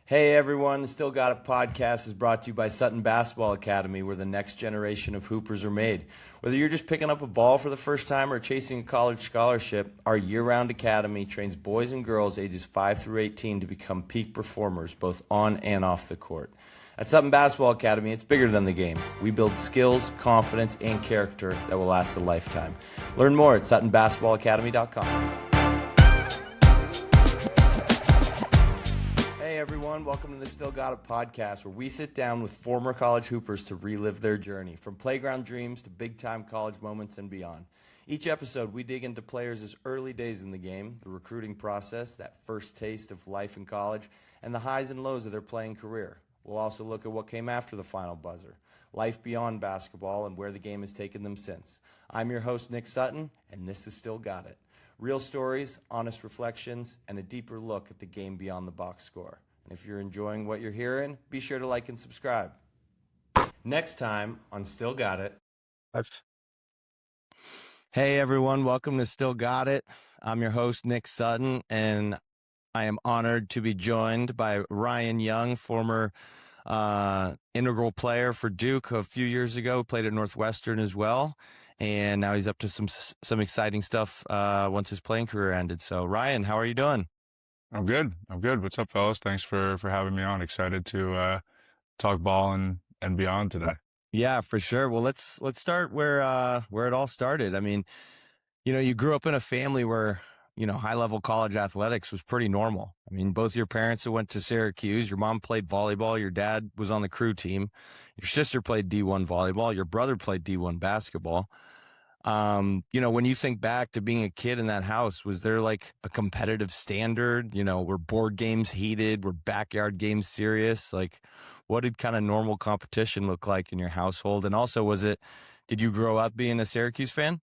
Hey everyone, the Still Got It podcast is brought to you by Sutton Basketball Academy, where the next generation of hoopers are made. Whether you're just picking up a ball for the first time or chasing a college scholarship, our year-round academy trains boys and girls ages 5 through 18 to become peak performers both on and off the court. At Sutton Basketball Academy, it's bigger than the game. We build skills, confidence, and character that will last a lifetime. Learn more at SuttonBasketballAcademy.com. Hey everyone, welcome to the Still Got It podcast, where we sit down with former college hoopers to relive their journey, from playground dreams to big-time college moments and beyond. Each episode, we dig into players' early days in the game, the recruiting process, that first taste of life in college, and the highs and lows of their playing career. We'll also look at what came after the final buzzer, life beyond basketball, and where the game has taken them since. I'm your host, Nick Sutton, and this is Still Got It. Real stories, honest reflections, and a deeper look at the game beyond the box score. And if you're enjoying what you're hearing, be sure to like and subscribe. Next time on Still Got It. Hey everyone, welcome to Still Got It. I'm your host, Nick Sutton, and I am honored to be joined by Ryan Young, former integral player for Duke a few years ago, played at Northwestern as well. And now he's up to some exciting stuff once his playing career ended. So Ryan, how are you doing? I'm good. What's up, fellas? Thanks for having me on. Excited to talk ball and beyond today. Yeah, for sure. Well, let's start where it all started. I mean, you grew up in a family where, high-level college athletics was pretty normal. I mean, both your parents went to Syracuse. Your mom played volleyball. Your dad was on the crew team. Your sister played D1 volleyball. Your brother played D1 basketball. When you think back to being a kid in that house, was there like a competitive standard? Were board games heated? Were backyard games serious? Like, what did kind of normal competition look like in your household? And also, did you grow up being a Syracuse fan?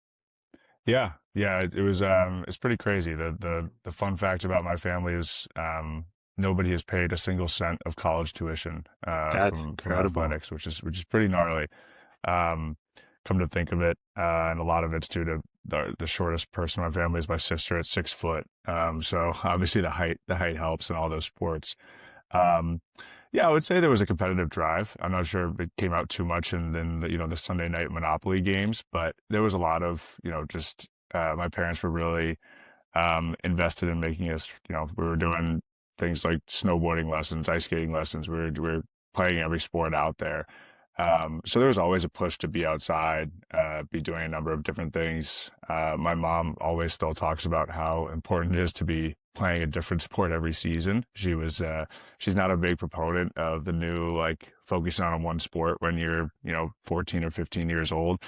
Yeah. It was it's pretty crazy. The fun fact about my family is nobody has paid a single cent of college tuition That's from incredible. athletics, which is pretty gnarly. Come to think of it, and a lot of it's due to the shortest person in my family is my sister at 6 foot. So obviously the height helps in all those sports. Yeah, I would say there was a competitive drive. I'm not sure if it came out too much in the Sunday night Monopoly games, but there was a lot of just my parents were really invested in making us. We were doing things like snowboarding lessons, ice skating lessons. We were playing every sport out there. So there was always a push to be outside, be doing a number of different things. My mom always still talks about how important it is to be playing a different sport every season. She's not a big proponent of the new, like, focusing on one sport when you're, 14 or 15 years old.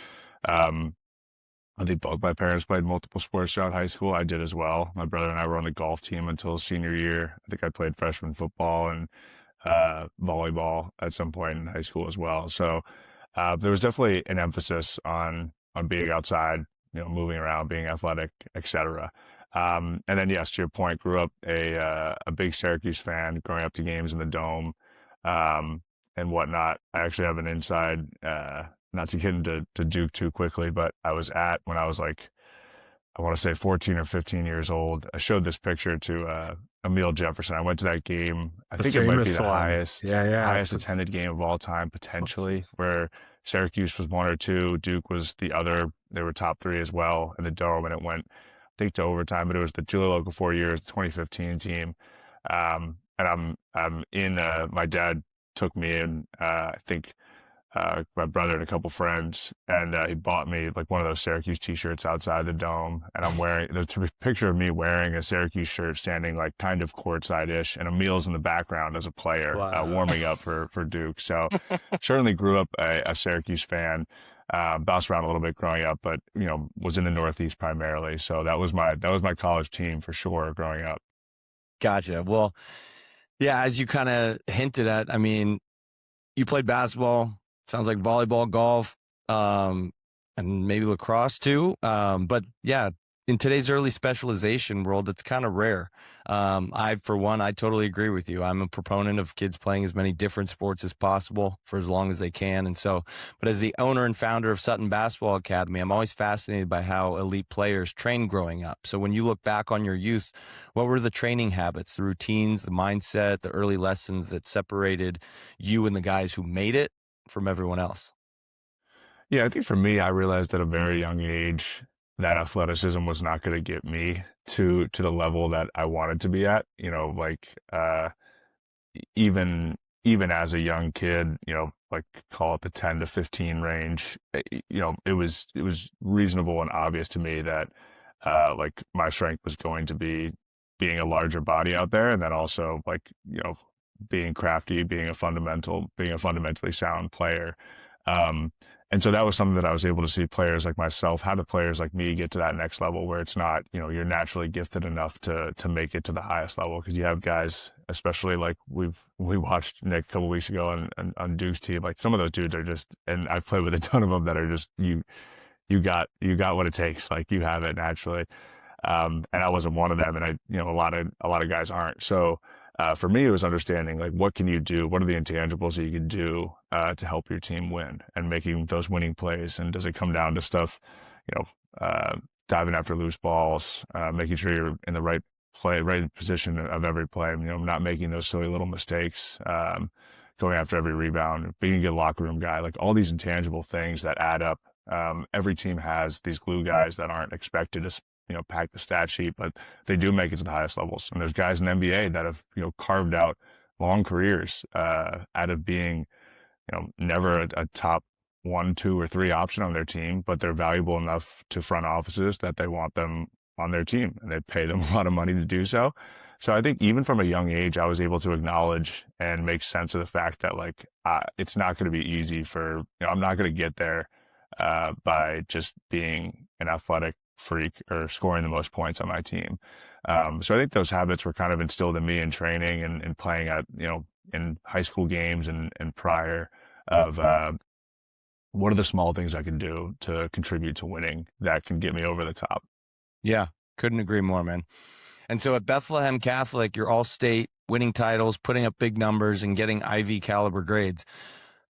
I think both my parents played multiple sports throughout high school. I did as well. My brother and I were on the golf team until senior year. I think I played freshman football and volleyball at some point in high school as well. So there was definitely an emphasis on being outside, moving around, being athletic, etc. And then, yes, to your point, grew up a big Syracuse fan, growing up to games in the Dome and whatnot. I actually have an inside, not to get into Duke too quickly, but I was when I was like, I want to say 14 or 15 years old. I showed this picture to Emil Jefferson. I went to that game. I think it might be the highest attended game of all time, potentially, where Syracuse was 1 or 2, Duke was the other. They were top 3 as well in the Dome, and it went, I think, to overtime. But it was the Julia Local 4 years, 2015 team. And I'm in. My dad took me in. I think. My brother and a couple friends, and he bought me like one of those Syracuse t-shirts outside the Dome, and I'm wearing there's a picture of me wearing a Syracuse shirt, standing like kind of courtside-ish, and Emil's in the background as a player. Wow. Warming up for Duke. So certainly grew up a Syracuse fan. Bounced around a little bit growing up, but was in the Northeast primarily. So that was my college team for sure growing up. Gotcha. Well, yeah, as you kind of hinted at, I mean, you played basketball. Sounds like volleyball, golf, and maybe lacrosse too. But yeah, in today's early specialization world, it's kind of rare. For one, I totally agree with you. I'm a proponent of kids playing as many different sports as possible for as long as they can. And so, but as the owner and founder of Sutton Basketball Academy, I'm always fascinated by how elite players train growing up. So when you look back on your youth, what were the training habits, the routines, the mindset, the early lessons that separated you and the guys who made it from everyone else? Yeah, I think for me, I realized at a very young age that athleticism was not going to get me to the level that I wanted to be at. Even even as a young kid, like call it the 10 to 15 range, it was reasonable and obvious to me that like my strength was going to be being a larger body out there, and then also like being crafty, being a fundamentally sound player. Um, and so that was something that I was able to see players like myself, how do players like me get to that next level where it's not, you're naturally gifted enough to make it to the highest level. Because you have guys, especially like we watched Nick a couple weeks ago on Duke's team, like some of those dudes are just, and I've played with a ton of them that are just, you got what it takes. Like you have it naturally. And I wasn't one of them. And a lot of guys aren't. So, for me, it was understanding like what can you do? What are the intangibles that you can do to help your team win and making those winning plays? And does it come down to stuff, you know, diving after loose balls, making sure you're in the right position of every play, not making those silly little mistakes, going after every rebound, being a good locker room guy, like all these intangible things that add up. Every team has these glue guys that aren't expected to pack the stat sheet, but they do make it to the highest levels. And there's guys in the NBA that have, carved out long careers out of being, never a top 1, 2, or 3 option on their team, but they're valuable enough to front offices that they want them on their team and they pay them a lot of money to do so. So I think even from a young age, I was able to acknowledge and make sense of the fact that like, it's not going to be easy I'm not going to get there by just being an athletic freak or scoring the most points on my team. So I think those habits were kind of instilled in me in training and playing at, in high school games and prior of what are the small things I can do to contribute to winning that can get me over the top. Yeah, couldn't agree more, man. And so at Bethlehem Catholic, you're all state, winning titles, putting up big numbers, and getting Ivy caliber grades.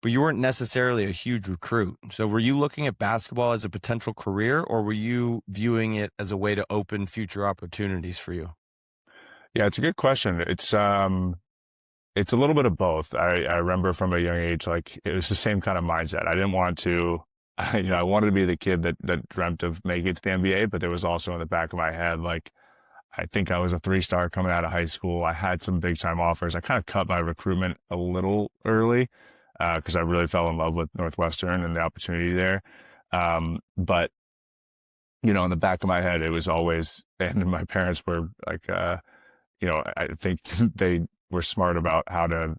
But you weren't necessarily a huge recruit. So were you looking at basketball as a potential career, or were you viewing it as a way to open future opportunities for you? Yeah, it's a good question. It's a little bit of both. I remember from a young age, like it was the same kind of mindset. I didn't want to, I wanted to be the kid that dreamt of making it to the NBA, but there was also in the back of my head, like, I think I was a 3-star coming out of high school. I had some big time offers. I kind of cut my recruitment a little early because I really fell in love with Northwestern and the opportunity there. But, in the back of my head, it was always, and my parents were like, I think they were smart about how to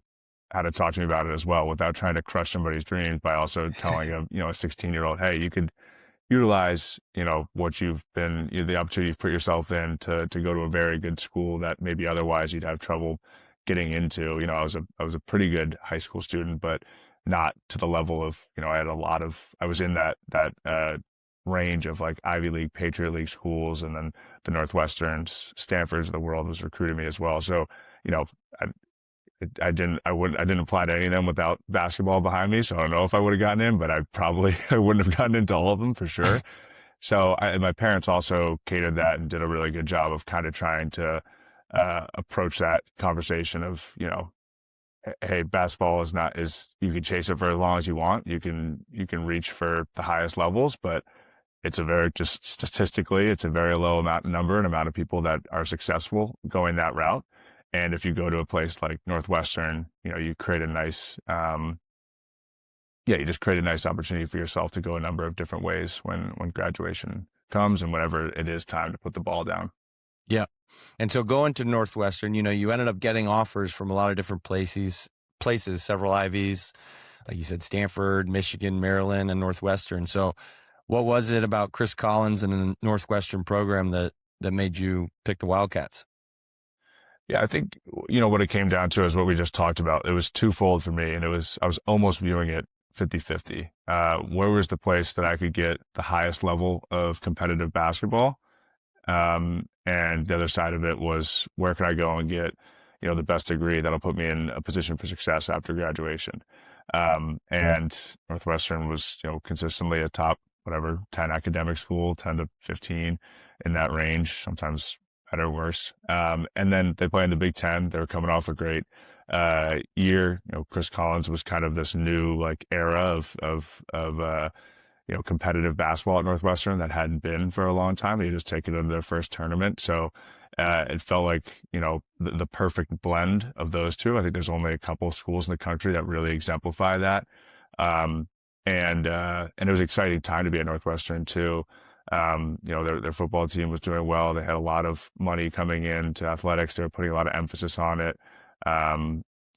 talk to me about it as well without trying to crush somebody's dreams by also telling a 16-year-old, hey, you could utilize, what you've been, the opportunity you've put yourself in to go to a very good school that maybe otherwise you'd have trouble getting into. I was a pretty good high school student, but not to the level of, I was in that range of like Ivy League, Patriot League schools, and then the Northwesterns, Stanfords of the world was recruiting me as well. So, I didn't apply to any of them without basketball behind me. So I don't know if I would have gotten in, but I wouldn't have gotten into all of them for sure. So my parents also catered that and did a really good job of kind of trying to approach that conversation of, hey, basketball is you can chase it for as long as you want. You can reach for the highest levels, but it's just statistically, it's a very low amount of people that are successful going that route. And if you go to a place like Northwestern, you create a nice, you just create a nice opportunity for yourself to go a number of different ways when graduation comes and whenever it is time to put the ball down. Yeah. And so going to Northwestern, you ended up getting offers from a lot of different places, several Ivies, like you said, Stanford, Michigan, Maryland, and Northwestern. So what was it about Chris Collins and the Northwestern program that made you pick the Wildcats? Yeah, I think, what it came down to is what we just talked about. It was twofold for me, and I was almost viewing it 50-50. Where was the place that I could get the highest level of competitive basketball And the other side of it was, where can I go and get, the best degree that'll put me in a position for success after graduation. And Northwestern was, consistently a top, whatever, 10 academic school, 10 to 15 in that range, sometimes better, worse. And then they play in the Big Ten. They were coming off a great year. Chris Collins was kind of this new like era of competitive basketball at Northwestern that hadn't been for a long time. They just taken it to their first tournament. So it felt like, the perfect blend of those two. I think there's only a couple of schools in the country that really exemplify that. And it was an exciting time to be at Northwestern too. Their football team was doing well. They had a lot of money coming into athletics. They were putting a lot of emphasis on it.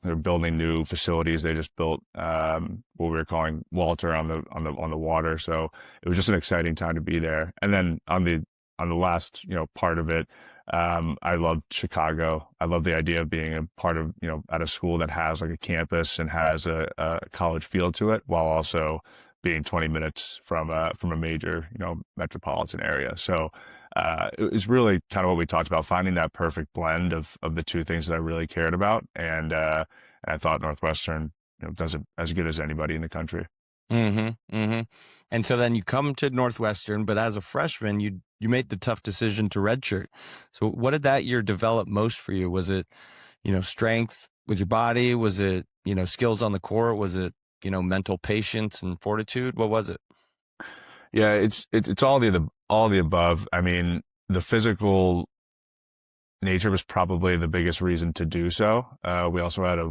They're building new facilities. They just built what we were calling Walter on the water. So it was just an exciting time to be there. And then on the last part of it, I loved Chicago. I love the idea of being a part of at a school that has like a campus and has a college feel to it, while also being 20 minutes from a major metropolitan area. So it was really kind of what we talked about, finding that perfect blend of the two things that I really cared about. And I thought Northwestern does it as good as anybody in the country. Mm-hmm. Mm-hmm. And so then you come to Northwestern, but as a freshman, you made the tough decision to redshirt. So what did that year develop most for you? Was it, strength with your body? Was it, skills on the court? Was it, mental patience and fortitude? What was it? Yeah, it's all the above. I mean, the physical nature was probably the biggest reason to do so. We also had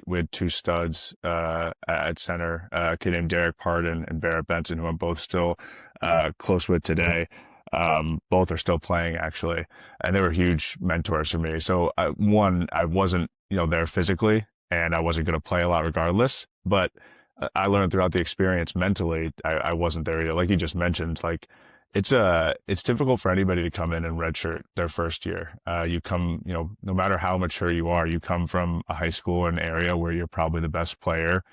we had two studs at center, a kid named Derek Pardon and Barrett Benson, who I'm both still close with today. Both are still playing actually, and they were huge mentors for me. So I wasn't there physically, and I wasn't going to play a lot regardless, but I learned throughout the experience mentally, I wasn't there either. Like you just mentioned, like it's difficult for anybody to come in and redshirt their first year. You come, no matter how mature you are, you come from a high school or an area where you're probably the best player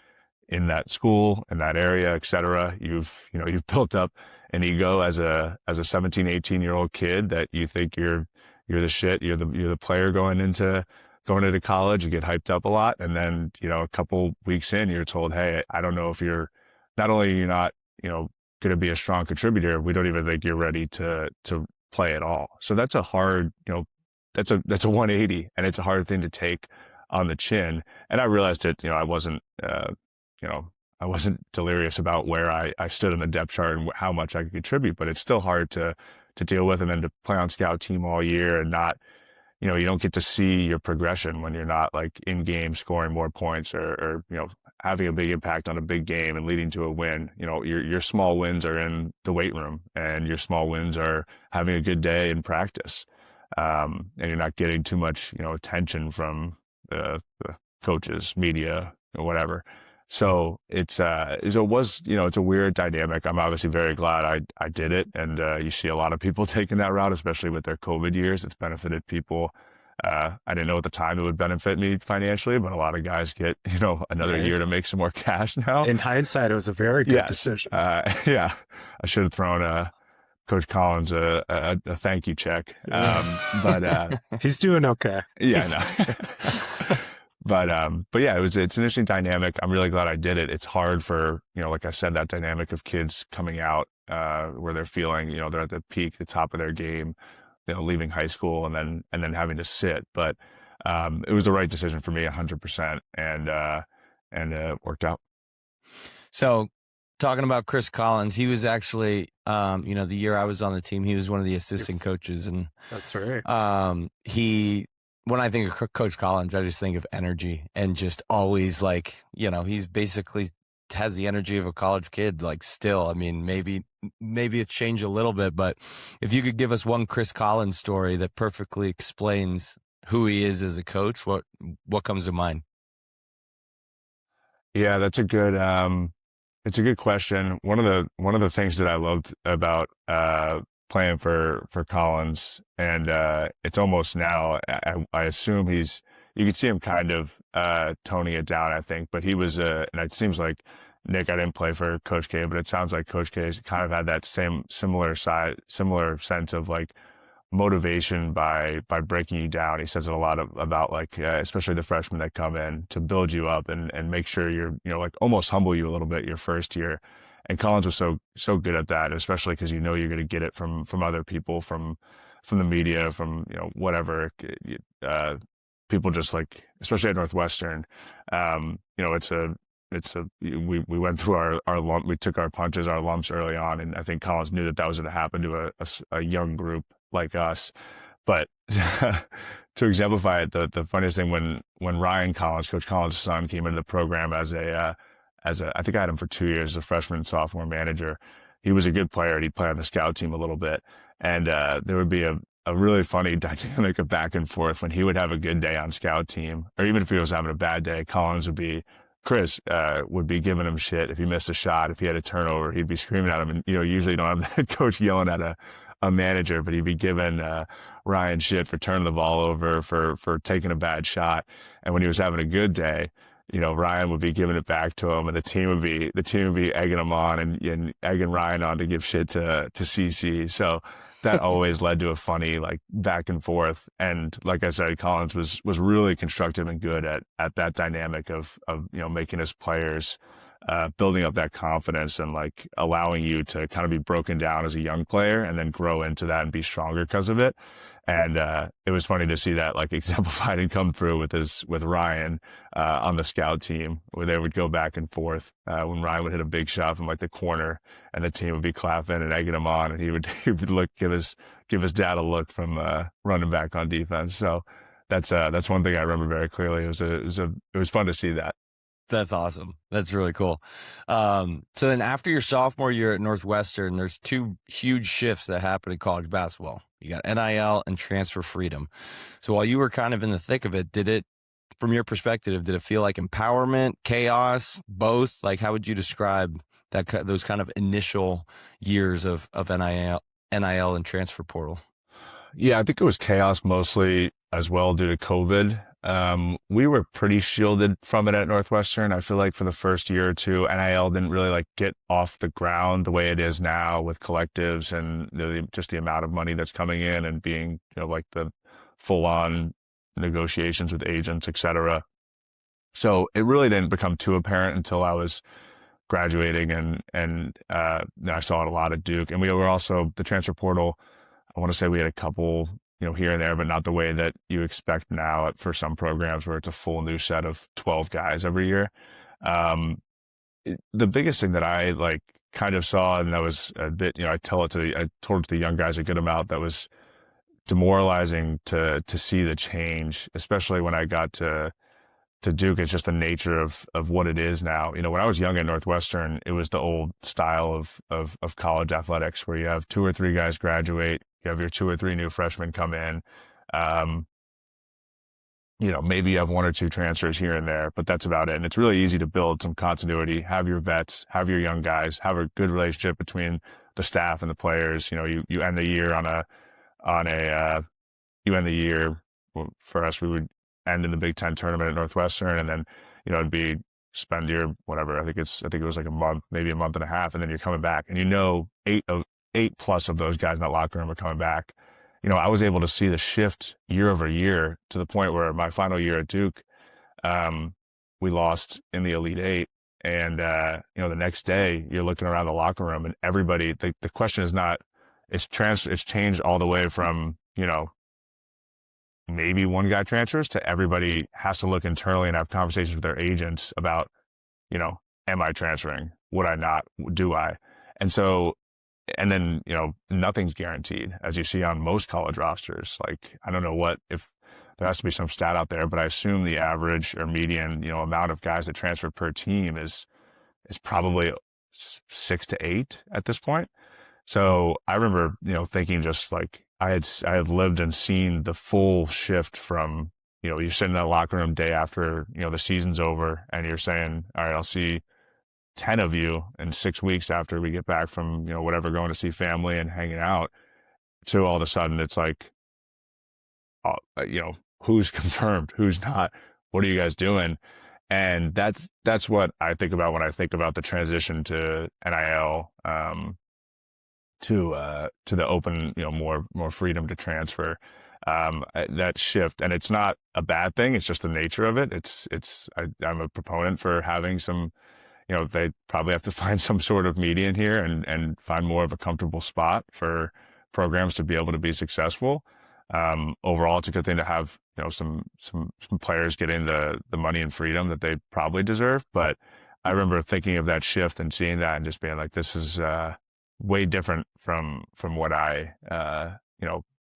in that school, in that area, et cetera. You've built up an ego as a 17, 18-year-old kid that you think you're the shit. You're the player going into college. You get hyped up a lot, and then a couple weeks in, you're told, hey, I don't know if not only you're not going to be a strong contributor, we don't even think you're ready to play at all. So that's a hard that's a 180, and it's a hard thing to take on the chin. And I realized it. I wasn't delirious about where I stood on the depth chart and how much I could contribute, but it's still hard to deal with, and then to play on scout team all year and not. You don't get to see your progression when you're not like in game scoring more points or having a big impact on a big game and leading to a win. Your small wins are in the weight room, and your small wins are having a good day in practice. And you're not getting too much, attention from the coaches, media, or whatever. So it's a weird dynamic. I'm obviously very glad I did it. And you see a lot of people taking that route, especially with their COVID years. It's benefited people. I didn't know at the time it would benefit me financially, but a lot of guys get, another year to make some more cash now. In hindsight, it was a very good decision. Yeah. I should have thrown Coach Collins a thank you check. But he's doing okay. Yeah, I know. But yeah, it's an interesting dynamic. I'm really glad I did it. It's hard for, like I said, that dynamic of kids coming out where they're feeling, they're at the peak, the top of their game, leaving high school and then having to sit. But it was the right decision for me 100%, and it worked out. So talking about Chris Collins, he was actually, the year I was on the team, he was one of the assistant coaches. And that's right. When I think of Coach Collins, I just think of energy and just always like, he's basically has the energy of a college kid, like still. I mean, maybe it's changed a little bit, but if you could give us one Chris Collins story that perfectly explains who he is as a coach, what comes to mind? Yeah, that's it's a good question. One of the things that I loved about playing for Collins, and it's almost now, I assume you could see him kind of toning it down, I think, but he was, and it seems like, Nick, I didn't play for Coach K, but it sounds like Coach K kind of had that similar sense of like motivation by breaking you down. He says it a lot about like especially the freshmen that come in to build you up and make sure you're, you know, like almost humble you a little bit your first year. And Collins was so good at that, especially because you know you're going to get it from other people, from the media, from, you know, whatever. People just like, especially at Northwestern, you know, we went through our lump, we took our punches, our lumps early on, and I think Collins knew that was going to happen to a young group like us. But to exemplify it, the funniest thing, when Ryan Collins, Coach Collins' son, came into the program as I think I had him for 2 years as a freshman and sophomore manager. He was a good player, and he'd play on the scout team a little bit. And there would be a really funny dynamic of back and forth when he would have a good day on scout team, or even if he was having a bad day, Chris would be giving him shit if he missed a shot. If he had a turnover, he'd be screaming at him. And, you know, usually you don't have the head coach yelling at a manager, but he'd be giving Ryan shit for turning the ball over, for taking a bad shot. And when he was having a good day, you know, Ryan would be giving it back to him, and the team would be egging him on and egging Ryan on to give shit to CC. So that always led to a funny like back and forth. And like I said, Collins was really constructive and good at that dynamic of you know, making his players building up that confidence and like allowing you to kind of be broken down as a young player and then grow into that and be stronger because of it. And it was funny to see that like exemplified and come through with Ryan on the scout team, where they would go back and forth when Ryan would hit a big shot from like the corner, and the team would be clapping and egging him on, and he would look, give his dad a look from running back on defense. So that's one thing I remember very clearly. It was fun to see that. That's awesome. That's really cool. So then after your sophomore year at Northwestern, there's two huge shifts that happen in college basketball. You got NIL and transfer freedom. So while you were kind of in the thick of it, from your perspective, did it feel like empowerment, chaos, both? Like, how would you describe those kind of initial years of NIL and transfer portal? Yeah, I think it was chaos mostly as well due to COVID. We were pretty shielded from it at Northwestern. I feel like for the first year or two, NIL didn't really like get off the ground the way it is now with collectives and just the amount of money that's coming in and being, you know, like the full on negotiations with agents, et cetera. So it really didn't become too apparent until I was graduating and I saw it a lot at Duke. And we were also the transfer portal. I want to say we had a couple, you know, here and there, but not the way that you expect now for some programs where it's a full new set of 12 guys every year. The biggest thing that I like kind of saw, and that was a bit, you know, I told it to the young guys a good amount, that was demoralizing to see the change, especially when I got to Duke. It's just the nature of what it is now. You know, when I was young at Northwestern, it was the old style of college athletics where you have 2 or 3 guys graduate, you have your 2 or 3 new freshmen come in. You know, maybe you have 1 or 2 transfers here and there, but that's about it. And it's really easy to build some continuity, have your vets, have your young guys, have a good relationship between the staff and the players. You know, you end the year you end the year, well, for us, we would end in the Big Ten tournament at Northwestern, and then, you know, it'd be spend your whatever. I think it was like a month, maybe a month and a half, and then you're coming back, and you know, 8+ of those guys in that locker room are coming back. You know, I was able to see the shift year over year to the point where my final year at Duke, we lost in the Elite Eight, and you know, the next day you're looking around the locker room, and everybody. The question is not. It's changed all the way from, you know, maybe 1 guy transfers to everybody has to look internally and have conversations with their agents about, you know, am I transferring? Would I not? Do I? And so, and then, you know, nothing's guaranteed, as you see on most college rosters. Like, I don't know if there has to be some stat out there, but I assume the average or median, you know, amount of guys that transfer per team is probably 6 to 8 at this point. So I remember, you know, thinking just like I had lived and seen the full shift from, you know, you're sitting in that locker room day after, you know, the season's over, and you're saying, all right, I'll see 10 of you in 6 weeks after we get back from, you know, whatever, going to see family and hanging out, to all of a sudden it's like, you know, who's confirmed, who's not, what are you guys doing? And that's what I think about when I think about the transition to NIL, to the open, more freedom to transfer. That shift, and it's not a bad thing. It's just the nature of it. I'm a proponent for having some, they probably have to find some sort of median here and find more of a comfortable spot for programs to be able to be successful. Overall, it's a good thing to have, some players getting the money and freedom that they probably deserve. But I remember thinking of that shift and seeing that and just being like, this is way different from what I,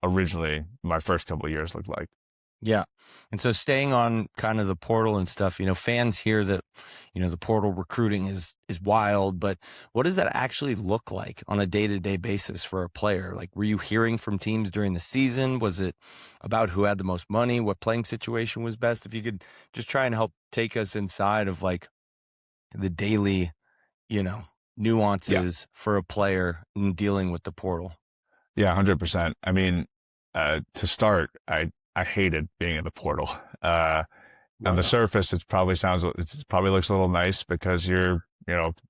originally my first couple of years looked like. Yeah. And so staying on kind of the portal and stuff, fans hear that, the portal recruiting is wild, but what does that actually look like on a day-to-day basis for a player? Like, were you hearing from teams during the season? Was it about who had the most money? What playing situation was best? If you could just try and help take us inside of like the daily, nuances for a player in dealing with the portal. Yeah, 100%. I mean, to start, I hated being in the portal. On the surface, it probably looks a little nice because you're,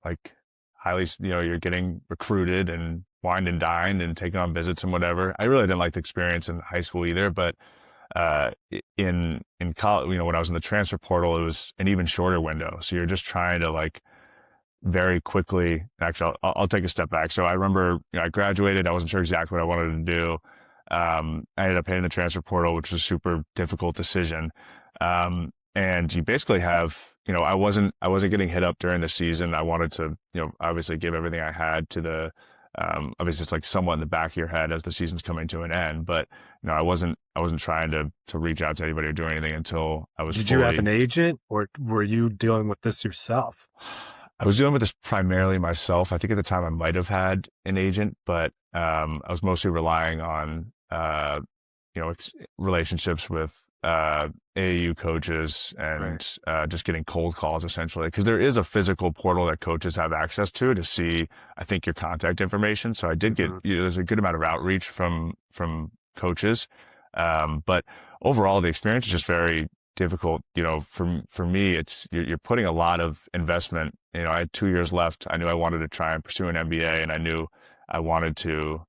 like highly, you're getting recruited and wined and dined and taking on visits and whatever. I really didn't like the experience in high school either, but in college, when I was in the transfer portal, it was an even shorter window. So you're just trying to like very quickly. Actually, I'll take a step back. So I remember, I graduated. I wasn't sure exactly what I wanted to do. I ended up hitting the transfer portal, which was a super difficult decision. And you basically have, I wasn't getting hit up during the season. I wanted to, obviously give everything I had to the, obviously it's like somewhat in the back of your head as the season's coming to an end, but I wasn't trying to reach out to anybody or do anything until I was. Did you have an agent, or were you dealing with this yourself? I was dealing with this primarily myself. I think at the time I might have had an agent, but I was mostly relying on relationships with AAU coaches and just getting cold calls essentially, because there is a physical portal that coaches have access to see, I think, your contact information. So I did get there's a good amount of outreach from coaches, but overall the experience is just very difficult. For me, it's you're putting a lot of investment. I had 2 years left. I knew I wanted to try and pursue an MBA, and I knew I wanted to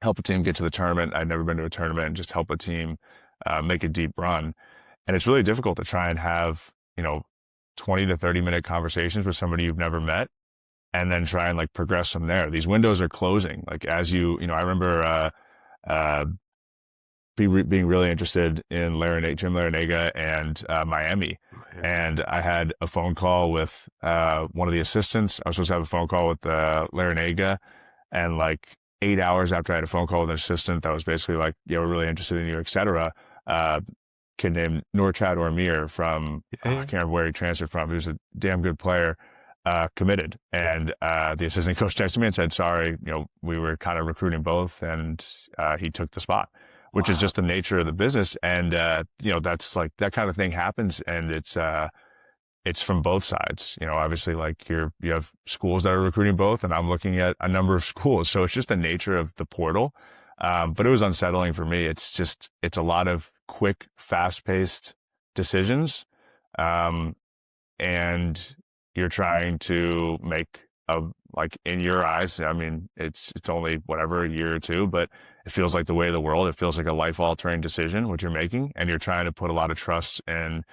help a team get to the tournament. I'd never been to a tournament, and just help a team make a deep run. And it's really difficult to try and have 20 to 30-minute conversations with somebody you've never met, and then try and like progress from there. These windows are closing. Like as I remember being really interested in Jim Larinaga and Miami. And I had a phone call with one of the assistants. I was supposed to have a phone call with Larinaga, and like 8 hours after I had a phone call with an assistant that was basically like, yeah, we're really interested in you, et cetera. Kid named Norchad Ormir from, I can't remember where he transferred from. He was a damn good player, committed. And the assistant coach texted me and said, sorry, we were kind of recruiting both, and he took the spot, which is just the nature of the business. And, that's like, that kind of thing happens, and it's from both sides. Obviously, like you have schools that are recruiting both, and I'm looking at a number of schools. So it's just the nature of the portal. But it was unsettling for me. It's a lot of quick, fast-paced decisions. And you're trying to make like in your eyes, I mean, it's only whatever, a year or two, but it feels like the way of the world. It feels like a life-altering decision, what you're making, and you're trying to put a lot of trust in,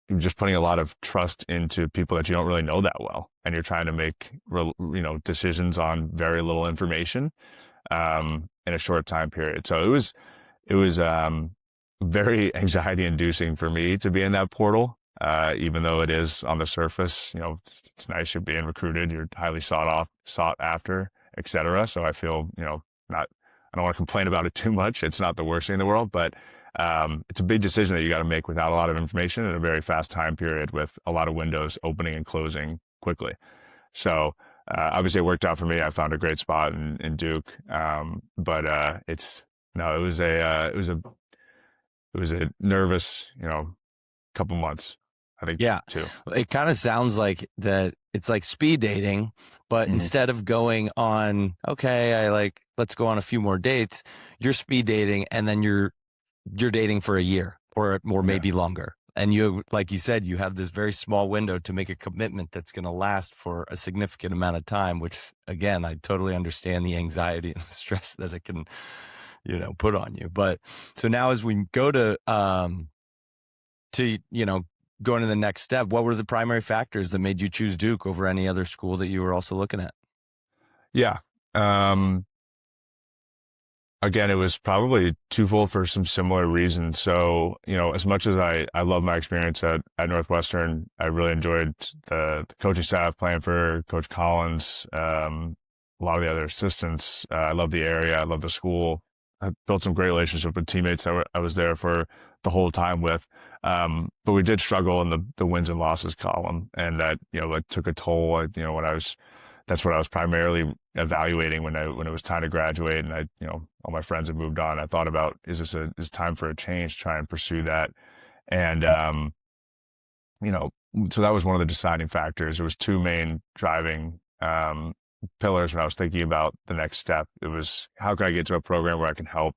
you're just putting a lot of trust into people that you don't really know that well, and you're trying to make decisions on very little information in a short time period. So it was very anxiety-inducing for me to be in that portal, even though it is on the surface, it's nice, you're being recruited, you're highly sought after, et cetera. So I feel, I don't want to complain about it too much. It's not the worst thing in the world, but it's a big decision that you got to make without a lot of information in a very fast time period, with a lot of windows opening and closing quickly. So obviously it worked out for me. I found a great spot in Duke, but it was a nervous, couple months, I think. Yeah, too. It kind of sounds like that. It's like speed dating, but instead of going on, let's go on a few more dates, you're speed dating, and then you're dating for a year or maybe longer. And you, like you said, you have this very small window to make a commitment that's going to last for a significant amount of time, which again, I totally understand the anxiety and the stress that it can, put on you. But so now as we go to, going to the next step, what were the primary factors that made you choose Duke over any other school that you were also looking at? Yeah. Again, it was probably twofold for some similar reasons. So, as much as I love my experience at Northwestern, I really enjoyed the coaching staff, playing for Coach Collins, a lot of the other assistants. I love the area. I love the school. I built some great relationships with teammates I was there for the whole time with. But we did struggle in the wins and losses column, and that, it took a toll. That's what I was primarily evaluating when it was time to graduate, and all my friends had moved on. I thought about, is it time for a change, try and pursue that. And, so that was one of the deciding factors. There was two main driving, pillars when I was thinking about the next step. It was, how can I get to a program where I can help,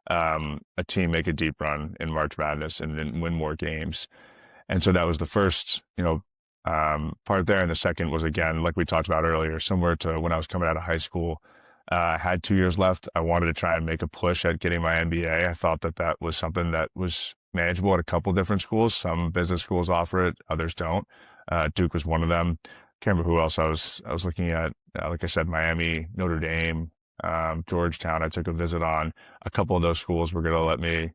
a team make a deep run in March Madness and then win more games. And so that was the first, part there. And the second was, again, like we talked about earlier, similar to when I was coming out of high school. I had 2 years left. I wanted to try and make a push at getting my MBA. I thought that was something that was manageable at a couple different schools. Some business schools offer it, others don't. Duke was one of them. Can't remember who else I was looking at. Like I said, Miami, Notre Dame, Georgetown. I took a visit on. A couple of those schools were going to let me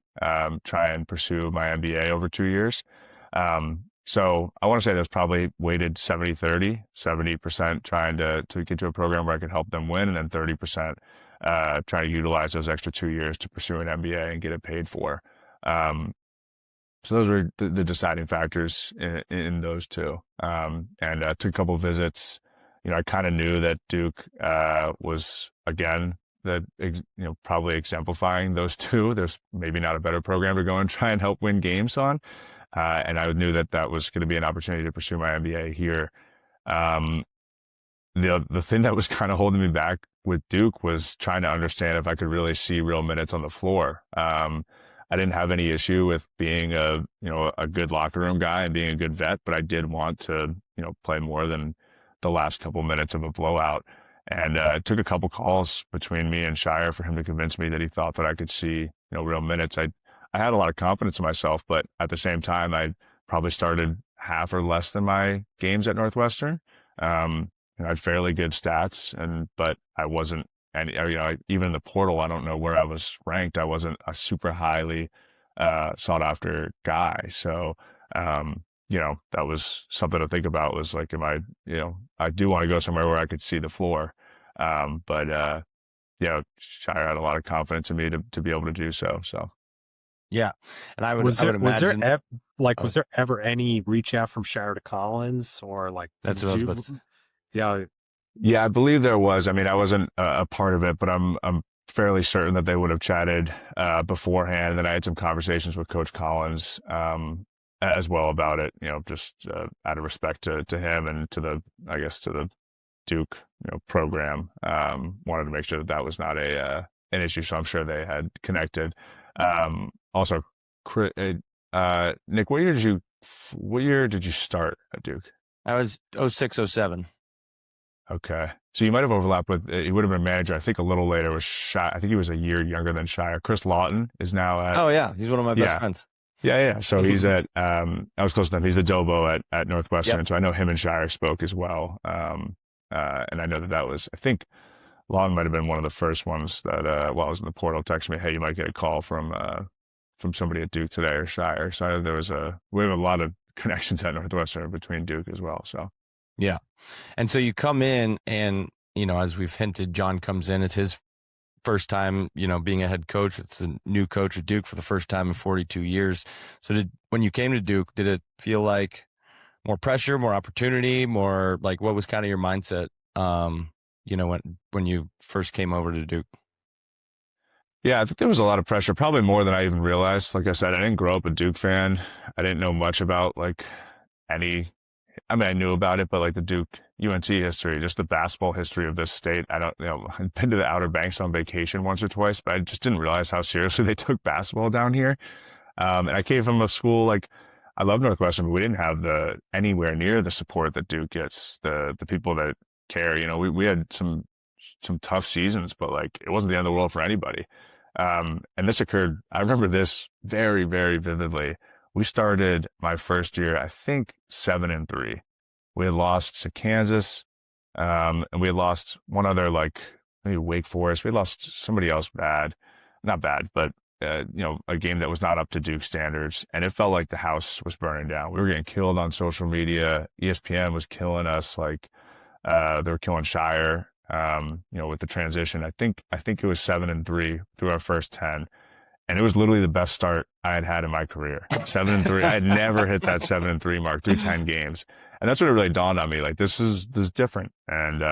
try and pursue my MBA over 2 years. So I want to say that's probably weighted 70-30, 70% trying to get to a program where I could help them win, and then 30% trying to utilize those extra 2 years to pursue an MBA and get it paid for. So those were the deciding factors in those two. And took a couple of visits. I kind of knew that Duke was, again, probably exemplifying those two. There's maybe not a better program to go and try and help win games on. And I knew that was going to be an opportunity to pursue my MBA here. The thing that was kind of holding me back with Duke was trying to understand if I could really see real minutes on the floor. I didn't have any issue with being a good locker room guy and being a good vet, but I did want to, play more than the last couple minutes of a blowout. And it took a couple calls between me and Scheyer for him to convince me that he thought that I could see, real minutes. I had a lot of confidence in myself, but at the same time, I probably started half or less than my games at Northwestern. I had fairly good stats, but I wasn't, and even in the portal, I don't know where I was ranked. I wasn't a super highly sought after guy. So, that was something to think about. Was like, I do want to go somewhere where I could see the floor. But Scheyer had a lot of confidence in me to be able to do so. So. Yeah, and I would imagine. Was there ever any reach out from Scheyer to Collins, or like? That's what I was about to say. Yeah, I believe there was. I mean, I wasn't a part of it, but I'm fairly certain that they would have chatted beforehand. And I had some conversations with Coach Collins as well about it. Just out of respect to him and to the Duke program. Wanted to make sure that was not an issue. So I'm sure they had connected. Also, Nick, what year did you start at Duke? I was 06, 07. Okay. So you might have overlapped with, he would have been a manager, I think a little later was Scheyer. I think he was a year younger than Scheyer. Chris Lawton is now at. Oh yeah. He's one of my best friends. Yeah. So he's at, I was close to him. He's the Dobo at Northwestern. Yep. So I know him and Scheyer spoke as well. And I know that was, I think, Long might have been one of the first ones that, while I was in the portal, texted me, "Hey, you might get a call from somebody at Duke today," or Scheyer. So we have a lot of connections at Northwestern between Duke as well. So, yeah. And so you come in and, as we've hinted, Jon comes in, it's his first time, being a head coach. It's a new coach at Duke for the first time in 42 years. So when you came to Duke, did it feel like more pressure, more opportunity, more like, what was kind of your mindset? When you first came over to Duke? Yeah, I think there was a lot of pressure, probably more than I even realized. Like I said, I didn't grow up a Duke fan. I didn't know much about I knew about it, but like the Duke UNC history, just the basketball history of this state. I've been to the Outer Banks on vacation once or twice, but I just didn't realize how seriously they took basketball down here. And I came from a school, I love Northwestern, but we didn't have anywhere near the support that Duke gets, the people that care. We had some tough seasons, but like it wasn't the end of the world for anybody. And this occurred, I remember this very, very vividly. We started my first year, I think 7-3. We had lost to Kansas, and we had lost one other, like maybe Wake Forest. We lost somebody else not bad, but a game that was not up to Duke standards, and it felt like the house was burning down. We were getting killed on social media. ESPN was killing us, like they were killing Scheyer. With the transition, I think it was 7-3 through our first 10, and it was literally the best start I had had in my career. 7-3. I had never hit that 7-3 mark through 10 games, and that's when it really dawned on me, like this is different, and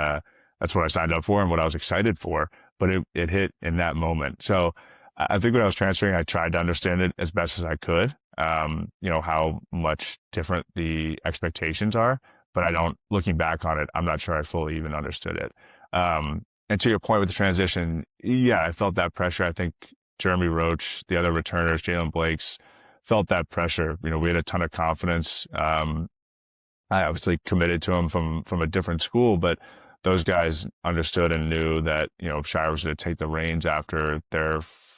that's what I signed up for and what I was excited for. But it hit in that moment. So I think when I was transferring, I tried to understand it as best as I could. How much different the expectations are, but looking back on it, I'm not sure I fully even understood it. And to your point with the transition, yeah, I felt that pressure. I think Jeremy Roach, the other returners, Jalen Blakes, felt that pressure. We had a ton of confidence. I obviously committed to him from a different school, but those guys understood and knew that, Scheyer was going to take the reins after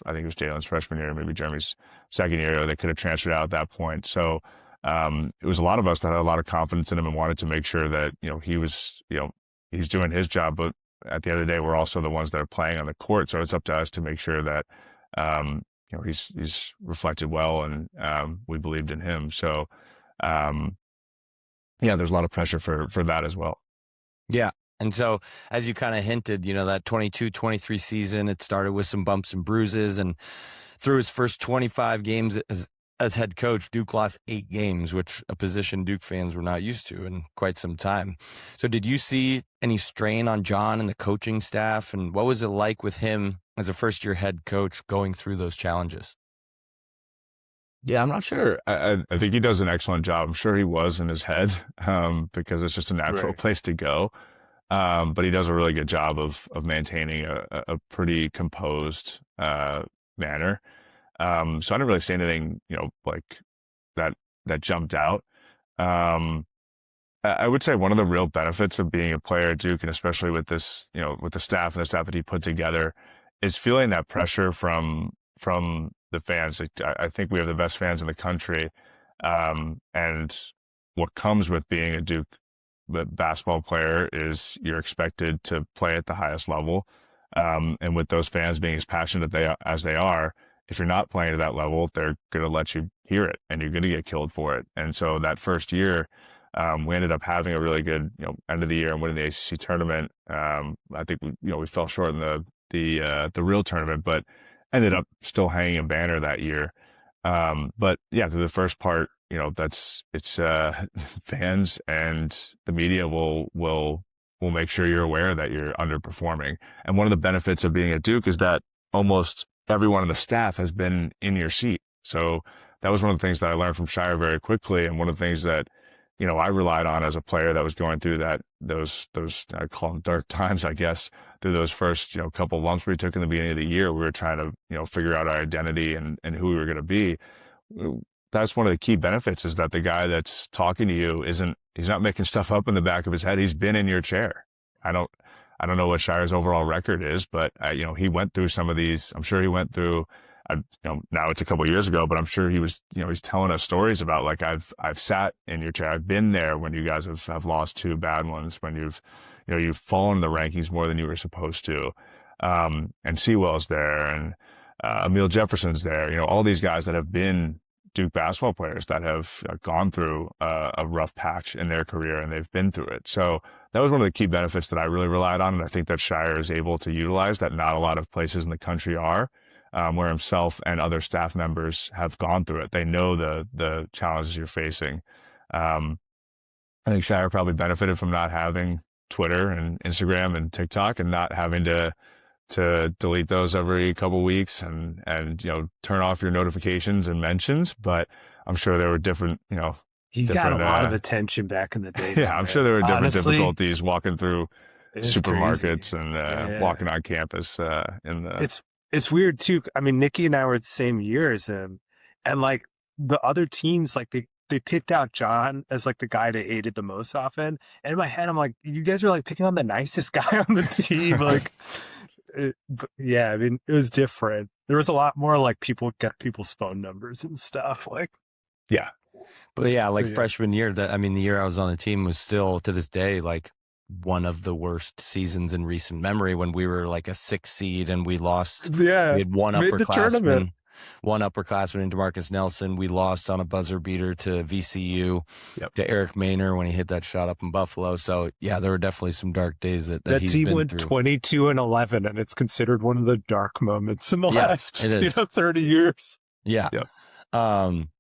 I think it was Jalen's freshman year, maybe Jeremy's second year. They could have transferred out at that point. So it was a lot of us that had a lot of confidence in him and wanted to make sure that, he's doing his job, but at the end of the day, we're also the ones that are playing on the court. So it's up to us to make sure that, he's reflected well, and we believed in him. So, there's a lot of pressure for that as well. Yeah. And so, as you kind of hinted, that 22-23 season, it started with some bumps and bruises, and through his first 25 games as head coach, Duke lost 8 games, which a position Duke fans were not used to in quite some time. So did you see any strain on Jon and the coaching staff, and what was it like with him as a first-year head coach going through those challenges? Yeah, I'm not sure. I think he does an excellent job. I'm sure he was in his head, because it's just a natural place to go. But he does a really good job of maintaining a pretty composed manner. So I didn't really see anything, like that jumped out. I would say one of the real benefits of being a player at Duke, and especially with this, with the staff and the staff that he put together, is feeling that pressure from the fans. I think we have the best fans in the country, and what comes with being a Duke basketball player is you're expected to play at the highest level, and with those fans being as passionate as they are, if you're not playing at that level, they're going to let you hear it, and you're going to get killed for it. And so that first year, we ended up having a really good, end of the year and winning the ACC tournament. I think we fell short in the real tournament, but ended up still hanging a banner that year. But yeah, through the first part, it's fans and the media will make sure you're aware that you're underperforming. And one of the benefits of being at Duke is that almost everyone on the staff has been in your seat. So that was one of the things that I learned from Scheyer very quickly, and one of the things that I relied on as a player that was going through those I call them dark times, I guess, through those first couple lumps we took in the beginning of the year. We were trying to figure out our identity and who we were going to be. That's one of the key benefits, is that the guy that's talking to you he's not making stuff up in the back of his head. He's been in your chair. I don't know what Scheyer's overall record is, but he went through some of these. I'm sure he went through. Now it's a couple of years ago, but I'm sure he was. He's telling us stories about, like, I've sat in your chair. I've been there when you guys have lost 2 bad ones. When you've fallen in the rankings more than you were supposed to. And Sewell's there, and Emil Jefferson's there. All these guys that have been Duke basketball players that have gone through a rough patch in their career, and they've been through it. So that was one of the key benefits that I really relied on, and I think that Scheyer is able to utilize that not a lot of places in the country are, where himself and other staff members have gone through it. They know the challenges you're facing. I think Scheyer probably benefited from not having Twitter and Instagram and TikTok, and not having to delete those every couple of weeks and turn off your notifications and mentions. But I'm sure there were different, He got a lot of attention back in the day. Yeah, I'm sure there were different difficulties walking through supermarkets crazy. and walking on campus. It's weird too. I mean, Nikki and I were the same year as him, and like the other teams, like they they picked out Jon as like the guy they hated the most often. And in my head, I'm like, you guys are like picking on the nicest guy on the team. Like, yeah, I mean, it was different. There was a lot more like people get people's phone numbers and stuff. Like, Yeah. But yeah, like Yeah. freshman year, the year I was on the team was still to this day like one of the worst seasons in recent memory when we were like a 6 seed and we lost. yeah, We had one made the tournament. upperclassman in DeMarcus Nelson. We lost on a buzzer beater to VCU, Yep. to Eric Maynor when he hit that shot up in Buffalo. So yeah, there were definitely some dark days that That he's team been went through. 22-11, and it's considered one of the dark moments in the Yeah, last it is. 30 years. Yeah. Yep.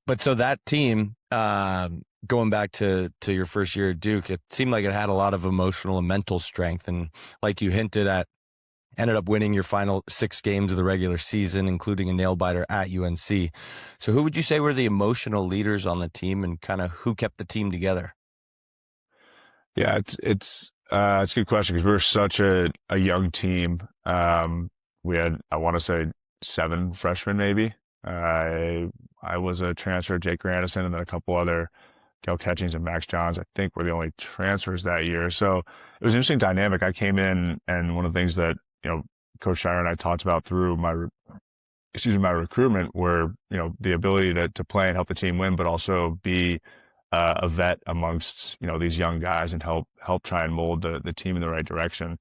But so that team, going back to your first year at Duke, it seemed like it had a lot of emotional and mental strength. And like you hinted at, ended up winning your final 6 games of the regular season, including a nail biter at UNC. So who would you say were the emotional leaders on the team and kind of who kept the team together? Yeah, it's a good question because we were such a young team. We had, I want to say, 7 freshmen maybe. I was a transfer, Jake Grandison, and then a couple other, Kel Catchings and Max Johns, I think, were the only transfers that year. So it was an interesting dynamic. I came in, and one of the things that, Coach Scheyer and I talked about through my recruitment were, the ability to play and help the team win, but also be a vet amongst, these young guys and help try and mold the team in the right direction.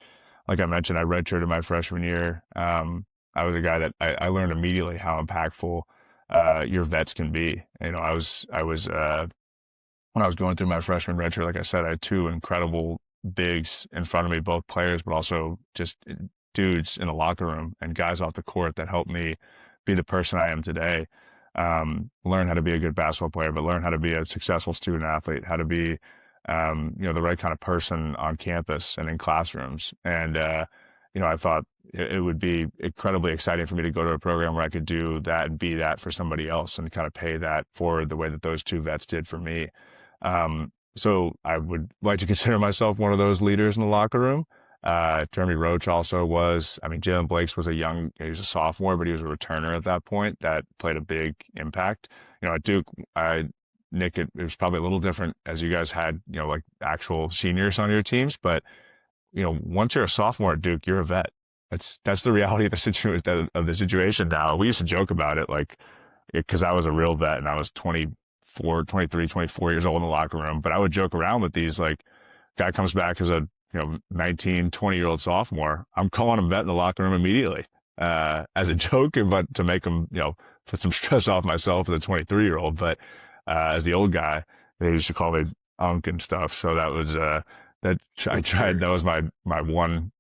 Like I mentioned, I redshirted my freshman year. I was a guy that I learned immediately how impactful your vets can be. I was when I was going through my freshman redshirt, like I said, I had 2 incredible bigs in front of me, both players, but also just dudes in the locker room and guys off the court that helped me be the person I am today. Learn how to be a good basketball player, but learn how to be a successful student athlete, how to be, the right kind of person on campus and in classrooms. And, I thought it would be incredibly exciting for me to go to a program where I could do that and be that for somebody else and kind of pay that forward the way that those 2 vets did for me. So I would like to consider myself one of those leaders in the locker room. Jeremy Roach also was. Jalen Blakes was he was a sophomore, but he was a returner at that point that played a big impact. At Duke, Nick, it was probably a little different as you guys had, like actual seniors on your teams, but once you're a sophomore at Duke, you're a vet. That's the reality of the situation now. We used to joke about it, like, because I was a real vet and I was 24 years old in the locker room, but I would joke around with these, like, guy comes back as a 19, 20-year-old sophomore. I'm calling him vet in the locker room immediately as a joke, but to make him, put some stress off myself as a 23-year-old. But as the old guy, they used to call me Unc and stuff. So that was I tried. That was my one,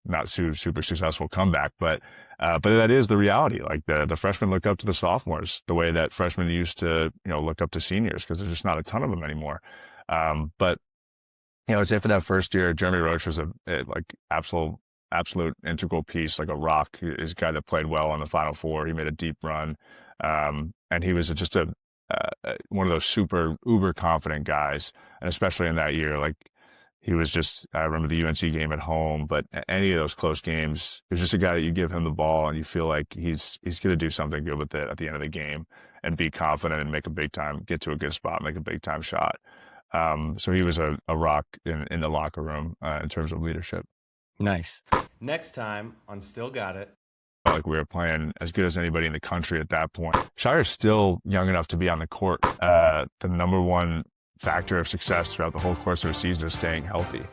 not super successful comeback, but that is the reality. Like the freshmen look up to the sophomores the way that freshmen used to, look up to seniors because there's just not a ton of them anymore. But I'd say for that first year, Jeremy Roach was a like absolute integral piece, like a rock. He's a guy that played well on the Final Four. He made a deep run, and he was just one of those super uber confident guys. And especially in that year, like he was just. I remember the UNC game at home, but any of those close games, he was just a guy that you give him the ball and you feel like he's going to do something good with it at the end of the game and be confident and get to a good spot, make a big time shot. So he was a rock in the locker room in terms of leadership. Nice. Next time on Still Got It. Like we were playing as good as anybody in the country at that point. Scheyer's still young enough to be on the court. The number one factor of success throughout the whole course of a season is staying healthy.